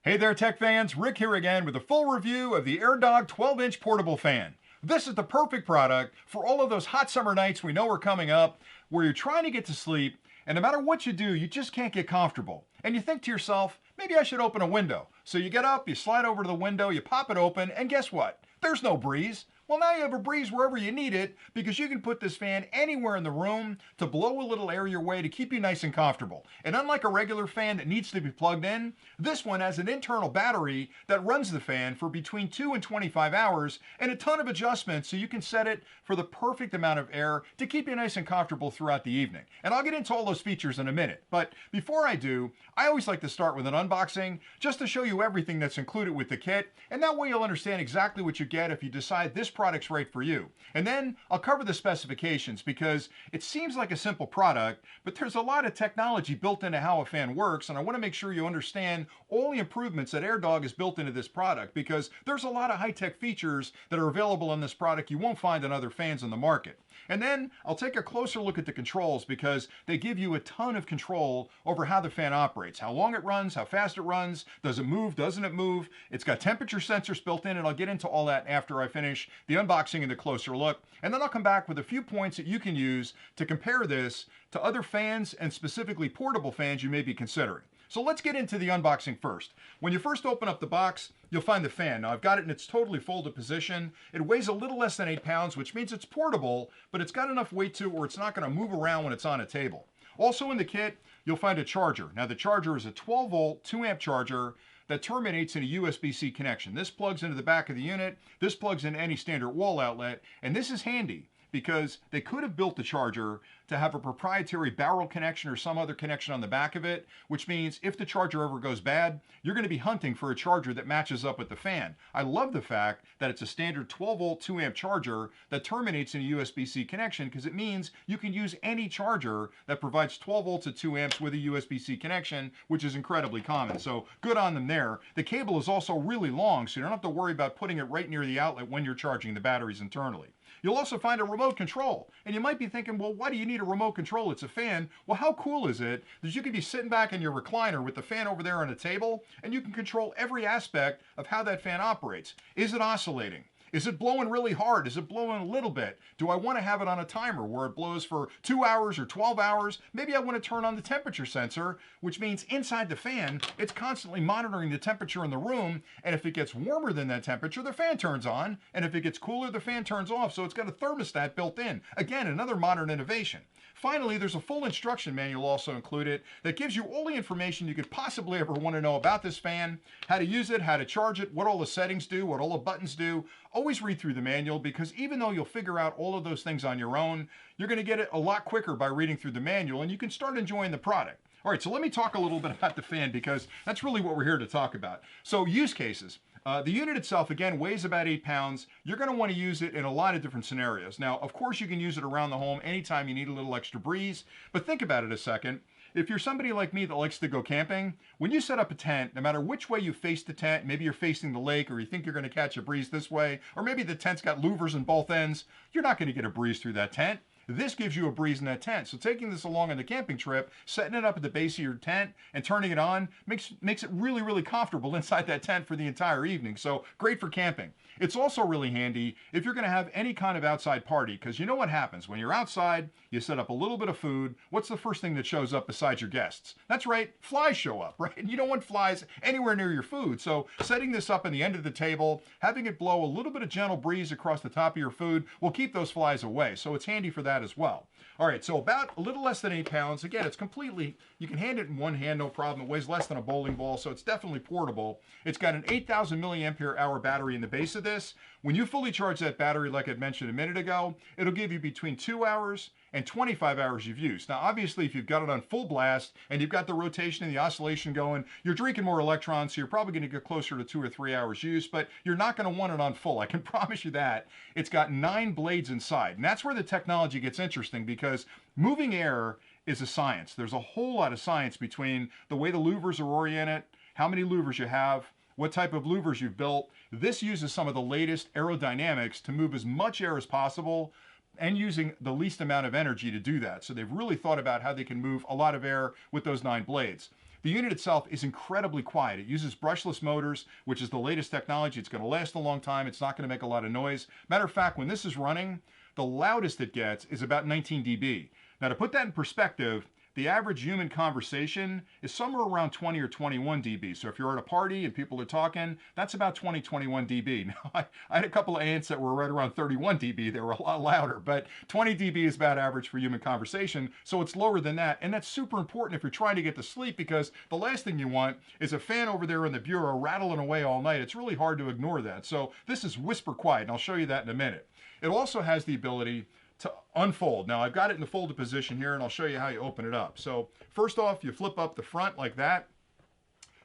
Hey there, tech fans. Rick here again with a full review of the Airdog 12-inch portable fan. This is the perfect product for all of those hot summer nights we know are coming up where you're trying to get to sleep, and no matter what you do, you just can't get comfortable. And you think to yourself, maybe I should open a window. So you get up, you slide over to the window, you pop it open, and guess what? There's no breeze. Well, now you have a breeze wherever you need it because you can put this fan anywhere in the room to blow a little air your way to keep you nice and comfortable. And unlike a regular fan that needs to be plugged in, this one has an internal battery that runs the fan for between 2 and 25 hours and a ton of adjustments so you can set it for the perfect amount of air to keep you nice and comfortable throughout the evening. And I'll get into all those features in a minute. But before I do, I always like to start with an unboxing just to show you everything that's included with the kit, and that way you'll understand exactly what you get if you decide this product's right for you. And then I'll cover the specifications because it seems like a simple product, but there's a lot of technology built into how a fan works, and I want to make sure you understand all the improvements that Airdog has built into this product because there's a lot of high-tech features that are available in this product you won't find in other fans on the market. And then I'll take a closer look at the controls because they give you a ton of control over how the fan operates, how long it runs, how fast it runs, does it move, doesn't it move. It's got temperature sensors built in, and I'll get into all that after I finish the unboxing and the closer look. And then I'll come back with a few points that you can use to compare this to other fans and specifically portable fans you may be considering. So let's get into the unboxing first. When you first open up the box, you'll find the fan. Now I've got it in its totally folded position. It weighs a little less than 8 pounds, which means it's portable, but it's got enough weight to it where it's not going to move around when it's on a table. Also in the kit, you'll find a charger. Now the charger is a 12 volt, 2 amp charger that terminates in a USB-C connection. This plugs into the back of the unit, this plugs into any standard wall outlet, and this is handy because they could have built the charger to have a proprietary barrel connection or some other connection on the back of it, which means if the charger ever goes bad, you're going to be hunting for a charger that matches up with the fan. I love the fact that it's a standard 12 volt 2 amp charger that terminates in a USB-C connection because it means you can use any charger that provides 12 volts at 2 amps with a USB-C connection, which is incredibly common. So good on them there. The cable is also really long, so you don't have to worry about putting it right near the outlet when you're charging the batteries internally. You'll also find a remote control. And you might be thinking, well, why do you need a remote control? It's a fan. Well, how cool is it that you can be sitting back in your recliner with the fan over there on a table, and you can control every aspect of how that fan operates. Is it oscillating? Is it blowing really hard? Is it blowing a little bit? Do I want to have it on a timer where it blows for 2 hours or 12 hours? Maybe I want to turn on the temperature sensor, which means inside the fan, it's constantly monitoring the temperature in the room. And if it gets warmer than that temperature, the fan turns on. And if it gets cooler, the fan turns off. So it's got a thermostat built in. Again, another modern innovation. Finally, there's a full instruction manual also included that gives you all the information you could possibly ever want to know about this fan, how to use it, how to charge it, what all the settings do, what all the buttons do. Always read through the manual because even though you'll figure out all of those things on your own, you're going to get it a lot quicker by reading through the manual and you can start enjoying the product. All right, so let me talk a little bit about the fan because that's really what we're here to talk about. So use cases. The unit itself, again, weighs about 8 pounds. You're going to want to use it in a lot of different scenarios. Now, of course, you can use it around the home anytime you need a little extra breeze, but think about it a second. If you're somebody like me that likes to go camping, when you set up a tent, no matter which way you face the tent, maybe you're facing the lake or you think you're going to catch a breeze this way, or maybe the tent's got louvers in both ends, you're not going to get a breeze through that tent. This gives you a breeze in that tent. So taking this along on the camping trip, setting it up at the base of your tent and turning it on makes it really, really comfortable inside that tent for the entire evening. So great for camping. It's also really handy if you're going to have any kind of outside party because you know what happens. When you're outside, you set up a little bit of food. What's the first thing that shows up besides your guests? That's right, flies show up, right? And you don't want flies anywhere near your food. So setting this up on the end of the table, having it blow a little bit of gentle breeze across the top of your food will keep those flies away. So it's handy for that as well. All right, so about a little less than 8 pounds. Again, it's completely, you can hand it in one hand, no problem. It weighs less than a bowling ball, so it's definitely portable. It's got an 8,000 milliampere hour battery in the base of this. When you fully charge that battery, like I mentioned a minute ago, it'll give you between 2 hours and 25 hours of use. Now, obviously, if you've got it on full blast and you've got the rotation and the oscillation going, you're drinking more electrons, so you're probably going to get closer to 2 or 3 hours use, but you're not going to want it on full. I can promise you that. It's got 9 blades inside, and that's where the technology gets interesting because moving air is a science. There's a whole lot of science between the way the louvers are oriented, how many louvers you have, what type of louvers you've built. This uses some of the latest aerodynamics to move as much air as possible and using the least amount of energy to do that. So they've really thought about how they can move a lot of air with those 9 blades. The unit itself is incredibly quiet. It uses brushless motors, which is the latest technology. It's going to last a long time. It's not going to make a lot of noise. Matter of fact, when this is running, the loudest it gets is about 19 dB. Now, to put that in perspective, the average human conversation is somewhere around 20 or 21 dB. So if you're at a party and people are talking, that's about 20, 21 dB. Now, I had a couple of ants that were right around 31 dB. They were a lot louder, but 20 dB is about average for human conversation. So it's lower than that. And that's super important if you're trying to get to sleep, because the last thing you want is a fan over there in the bureau rattling away all night. It's really hard to ignore that. So this is whisper quiet, and I'll show you that in a minute. It also has the ability to unfold. Now I've got it in the folded position here, and I'll show you how you open it up. So first off, you flip up the front like that,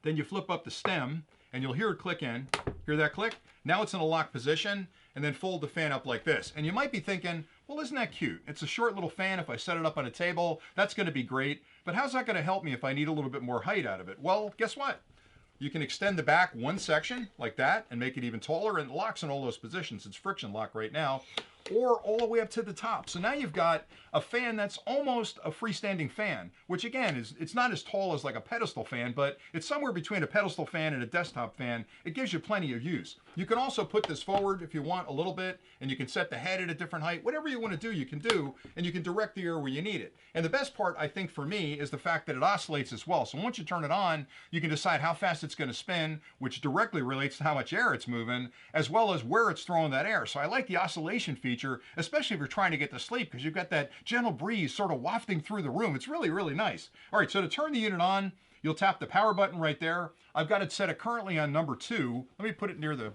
then you flip up the stem, and you'll hear it click in. Hear that click? Now it's in a locked position, and then fold the fan up like this. And you might be thinking, well, isn't that cute? It's a short little fan. If I set it up on a table, that's going to be great. But how's that going to help me if I need a little bit more height out of it? Well, guess what? You can extend the back one section like that and make it even taller, and it locks in all those positions. It's friction lock right now, or all the way up to the top. So now you've got a fan that's almost a freestanding fan, which again, it's not as tall as like a pedestal fan, but it's somewhere between a pedestal fan and a desktop fan. It gives you plenty of use. You can also put this forward if you want a little bit, and you can set the head at a different height. Whatever you want to do, you can do, and you can direct the air where you need it. And the best part, I think, for me, is the fact that it oscillates as well. So once you turn it on, you can decide how fast it's going to spin, which directly relates to how much air it's moving, as well as where it's throwing that air. So I like the oscillation feature, especially if you're trying to get to sleep, because you've got that gentle breeze sort of wafting through the room. It's really, really nice. All right, so to turn the unit on, you'll tap the power button right there. I've got it set currently on number 2. Let me put it near the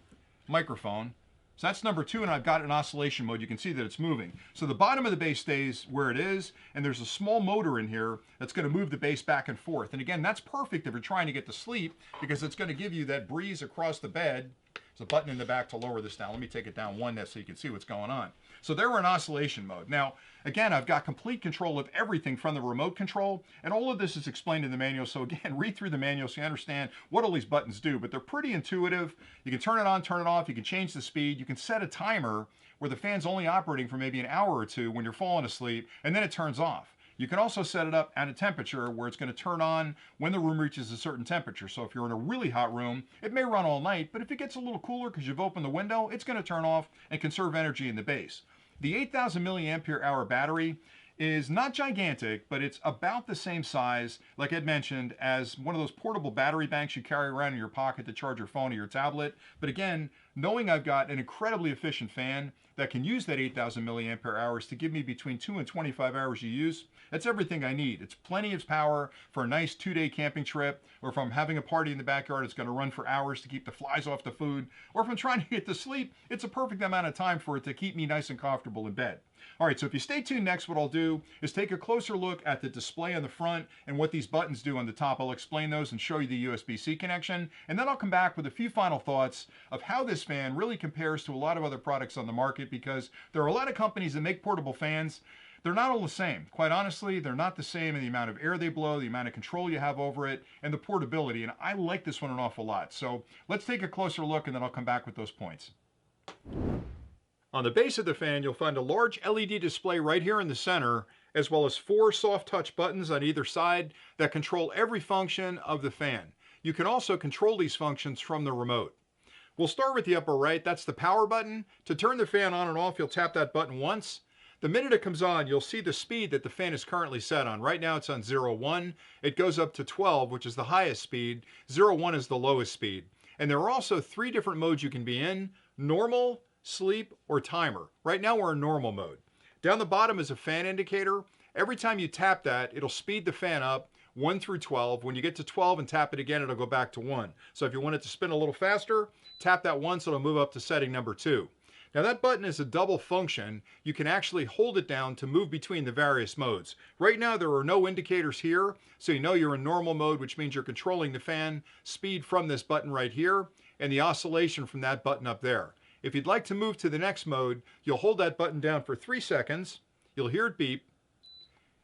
microphone. So that's number 2, and I've got it in oscillation mode. You can see that it's moving. So the bottom of the bass stays where it is, and there's a small motor in here that's going to move the bass back and forth. And again, that's perfect if you're trying to get to sleep, because it's going to give you that breeze across the bed. There's a button in the back to lower this down. Let me take it down one so you can see what's going on. So there we're in oscillation mode. Now, again, I've got complete control of everything from the remote control, and all of this is explained in the manual. So again, read through the manual so you understand what all these buttons do, but they're pretty intuitive. You can turn it on, turn it off. You can change the speed. You can set a timer where the fan's only operating for maybe an hour or two when you're falling asleep, and then it turns off. You can also set it up at a temperature where it's going to turn on when the room reaches a certain temperature. So if you're in a really hot room, it may run all night, but if it gets a little cooler because you've opened the window, it's going to turn off and conserve energy in the base. The 8,000 milliampere hour battery is not gigantic, but it's about the same size, like Ed mentioned, as one of those portable battery banks you carry around in your pocket to charge your phone or your tablet. But again, knowing I've got an incredibly efficient fan that can use that 8,000 milliampere hours to give me between 2 and 25 hours of use, that's everything I need. It's plenty of power for a nice 2-day camping trip, or if I'm having a party in the backyard, it's going to run for hours to keep the flies off the food, or if I'm trying to get to sleep, it's a perfect amount of time for it to keep me nice and comfortable in bed. All right, so if you stay tuned next, what I'll do is take a closer look at the display on the front and what these buttons do on the top. I'll explain those and show you the USB-C connection, and then I'll come back with a few final thoughts of how this fan really compares to a lot of other products on the market, because there are a lot of companies that make portable fans. They're not all the same. Quite honestly, they're not the same in the amount of air they blow, the amount of control you have over it, and the portability, and I like this one an awful lot. So let's take a closer look, and then I'll come back with those points. On the base of the fan, you'll find a large LED display right here in the center, as well as 4 soft touch buttons on either side that control every function of the fan. You can also control these functions from the remote. We'll start with the upper right. That's the power button. To turn the fan on and off, you'll tap that button once. The minute it comes on, you'll see the speed that the fan is currently set on. Right now it's on 0-1. It goes up to 12, which is the highest speed. 0-1 is the lowest speed. And there are also 3 different modes you can be in: normal, sleep, or timer. Right now we're in normal mode. Down the bottom is a fan indicator. Every time you tap that, it'll speed the fan up 1 through 12. When you get to 12 and tap it again, it'll go back to 1. So if you want it to spin a little faster, tap that once, it'll move up to setting number 2. Now that button is a double function. You can actually hold it down to move between the various modes. Right now there are no indicators here, so you know you're in normal mode, which means you're controlling the fan speed from this button right here, and the oscillation from that button up there. If you'd like to move to the next mode, you'll hold that button down for 3 seconds, you'll hear it beep,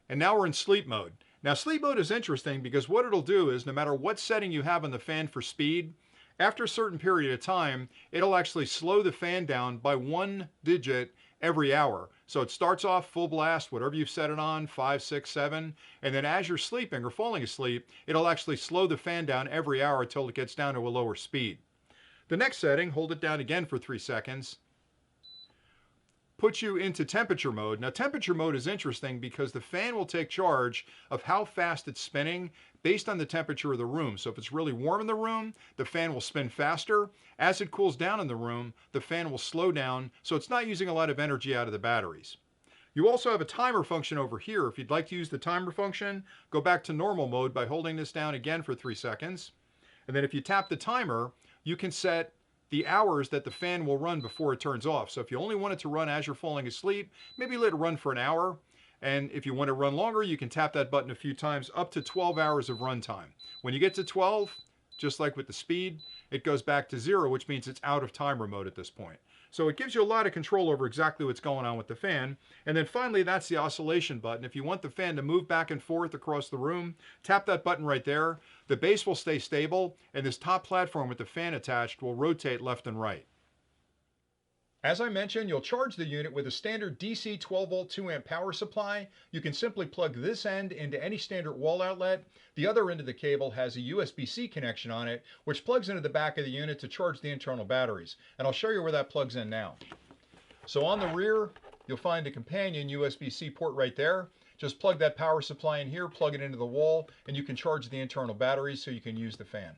and now we're in sleep mode. Now sleep mode is interesting because what it'll do is no matter what setting you have on the fan for speed, after a certain period of time, it'll actually slow the fan down by 1 digit every hour. So it starts off full blast, whatever you've set it on, 5, 6, 7, and then as you're sleeping or falling asleep, it'll actually slow the fan down every hour until it gets down to a lower speed. The next setting, hold it down again for 3 seconds, puts you into temperature mode. Now temperature mode is interesting because the fan will take charge of how fast it's spinning based on the temperature of the room. So if it's really warm in the room, the fan will spin faster. As it cools down in the room, the fan will slow down, so it's not using a lot of energy out of the batteries. You also have a timer function over here. If you'd like to use the timer function, go back to normal mode by holding this down again for 3 seconds. And then if you tap the timer, you can set the hours that the fan will run before it turns off. So if you only want it to run as you're falling asleep, maybe let it run for an hour. And if you want to run longer, you can tap that button a few times, up to 12 hours of runtime. When you get to 12, just like with the speed, it goes back to 0, which means it's out of timer mode at this point. So it gives you a lot of control over exactly what's going on with the fan. And then finally, that's the oscillation button. If you want the fan to move back and forth across the room, tap that button right there. The base will stay stable, and this top platform with the fan attached will rotate left and right. As I mentioned, you'll charge the unit with a standard DC 12 volt 2 amp power supply. You can simply plug this end into any standard wall outlet. The other end of the cable has a USB-C connection on it, which plugs into the back of the unit to charge the internal batteries. And I'll show you where that plugs in now. So on the rear, you'll find a companion USB-C port right there. Just plug that power supply in here, plug it into the wall, and you can charge the internal batteries so you can use the fan.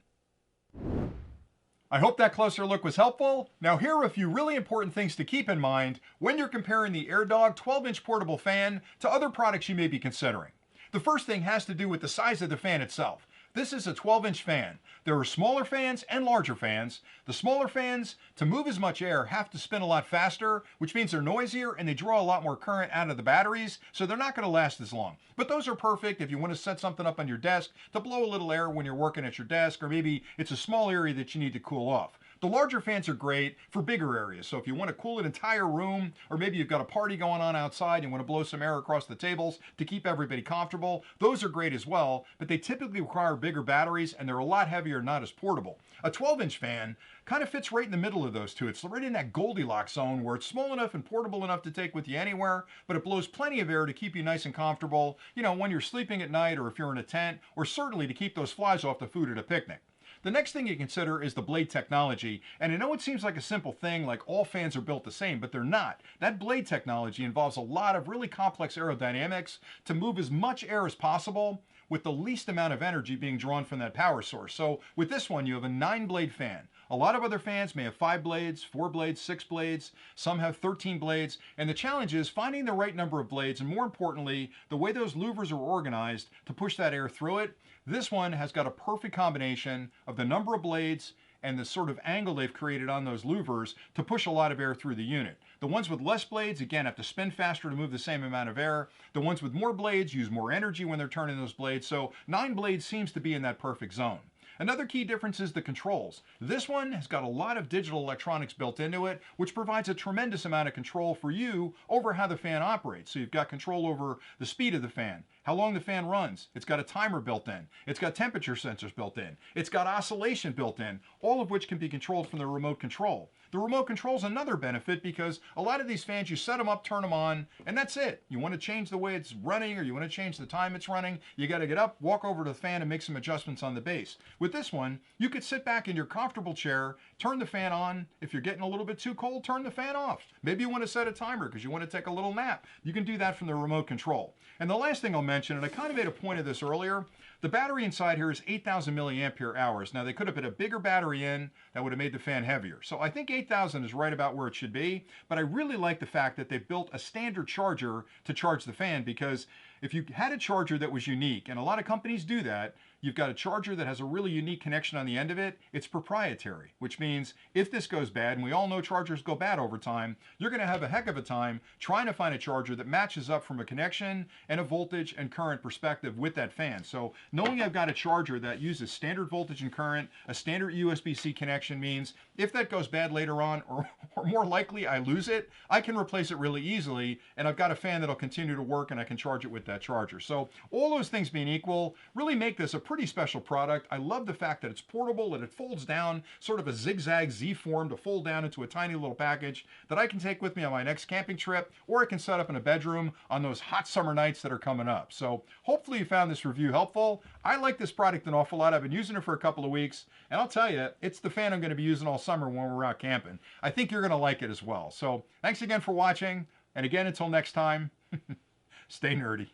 I hope that closer look was helpful. Now here are a few really important things to keep in mind when you're comparing the Airdog 12-inch portable fan to other products you may be considering. The first thing has to do with the size of the fan itself. This is a 12-inch fan. There are smaller fans and larger fans. The smaller fans, to move as much air, have to spin a lot faster, which means they're noisier and they draw a lot more current out of the batteries, so they're not going to last as long. But those are perfect if you want to set something up on your desk to blow a little air when you're working at your desk, or maybe it's a small area that you need to cool off. The larger fans are great for bigger areas. So if you want to cool an entire room, or maybe you've got a party going on outside and you want to blow some air across the tables to keep everybody comfortable, those are great as well, but they typically require bigger batteries and they're a lot heavier and not as portable. A 12-inch fan kind of fits right in the middle of those two. It's right in that Goldilocks zone where it's small enough and portable enough to take with you anywhere, but it blows plenty of air to keep you nice and comfortable, you know, when you're sleeping at night or if you're in a tent, or certainly to keep those flies off the food at a picnic. The next thing you consider is the blade technology, and I know it seems like a simple thing, like all fans are built the same, but they're not. That blade technology involves a lot of really complex aerodynamics to move as much air as possible with the least amount of energy being drawn from that power source. So with this one, you have a 9-blade fan. A lot of other fans may have 5 blades, 4 blades, 6 blades, some have 13 blades, and the challenge is finding the right number of blades, and more importantly, the way those louvers are organized to push that air through it. This one has got a perfect combination of the number of blades and the sort of angle they've created on those louvers to push a lot of air through the unit. The ones with less blades, again, have to spin faster to move the same amount of air. The ones with more blades use more energy when they're turning those blades, so 9 blades seems to be in that perfect zone. Another key difference is the controls. This one has got a lot of digital electronics built into it, which provides a tremendous amount of control for you over how the fan operates. So you've got control over the speed of the fan, how long the fan runs. It's got a timer built in. It's got temperature sensors built in. It's got oscillation built in, all of which can be controlled from the remote control. The remote control is another benefit because a lot of these fans, you set them up, turn them on, and that's it. You want to change the way it's running or you want to change the time it's running, you got to get up, walk over to the fan and make some adjustments on the base. With this one, you could sit back in your comfortable chair, turn the fan on. If you're getting a little bit too cold, turn the fan off. Maybe you want to set a timer because you want to take a little nap. You can do that from the remote control. And the last thing I'll mention, and I kind of made a point of this earlier, the battery inside here is 8,000 milliampere hours. Now they could have put a bigger battery in that would have made the fan heavier. So I think 8,000 is right about where it should be, but I really like the fact that they built a standard charger to charge the fan, because if you had a charger that was unique, and a lot of companies do that, you've got a charger that has a really unique connection on the end of it, it's proprietary, which means if this goes bad, and we all know chargers go bad over time, you're going to have a heck of a time trying to find a charger that matches up from a connection and a voltage and current perspective with that fan. So knowing I've got a charger that uses standard voltage and current, a standard USB-C connection, means if that goes bad later on, or more likely I lose it, I can replace it really easily, and I've got a fan that'll continue to work and I can charge it with that charger. So all those things being equal, really make this a pretty special product. I love the fact that it's portable and it folds down, sort of a zigzag Z form to fold down into a tiny little package that I can take with me on my next camping trip, or I can set up in a bedroom on those hot summer nights that are coming up. So hopefully you found this review helpful. I like this product an awful lot. I've been using it for a couple of weeks, and I'll tell you, it's the fan I'm going to be using all summer when we're out camping. I think you're going to like it as well. So thanks again for watching. And again, until next time, stay nerdy.